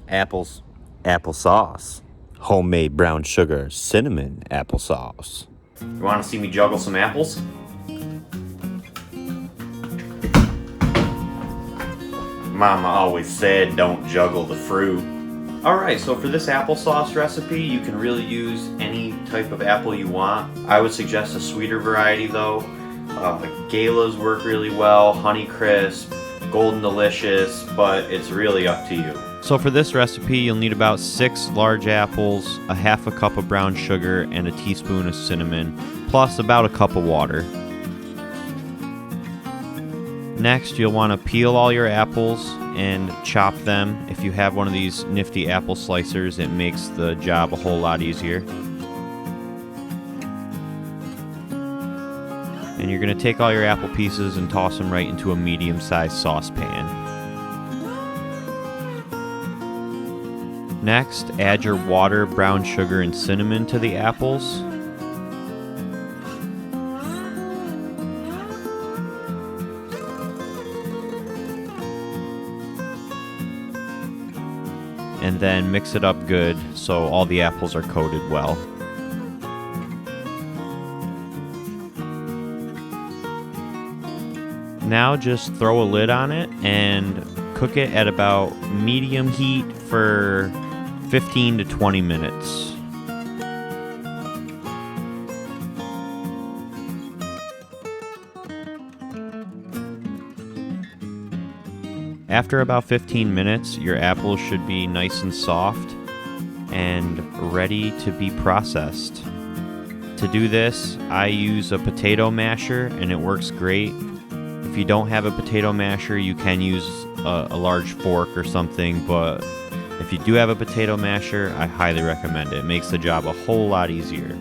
Apples, applesauce, homemade brown sugar, cinnamon applesauce. You want to see me juggle some apples? Mama always said don't juggle the fruit. Alright, so for this applesauce recipe, you can really use any type of apple you want. I would suggest a sweeter variety though. Galas work really well, Honeycrisp, Golden Delicious, but it's really up to you. So for this recipe, you'll need about 6 large apples, a half a cup of brown sugar, and a teaspoon of cinnamon, plus about a cup of water. Next, you'll want to peel all your apples and chop them. If you have one of these nifty apple slicers, it makes the job a whole lot easier. And you're going to take all your apple pieces and toss them right into a medium-sized saucepan. Next, add your water, brown sugar, and cinnamon to the apples. And then mix it up good so all the apples are coated well. Now just throw a lid on it and cook it at about medium heat for 15 to 20 minutes. After about 15 minutes, your apples should be nice and soft and ready to be processed. To do this, I use a potato masher and it works great. If you don't have a potato masher, you can use a large fork or something, but if you do have a potato masher, I highly recommend it. It makes the job a whole lot easier.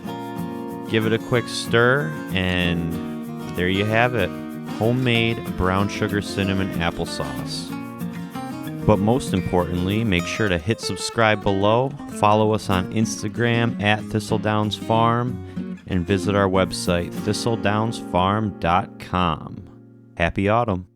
Give it a quick stir, and there you have it. Homemade brown sugar cinnamon applesauce. But most importantly, make sure to hit subscribe below, follow us on Instagram at ThistleDownsFarm, and visit our website, thistledownsfarm.com. Happy autumn.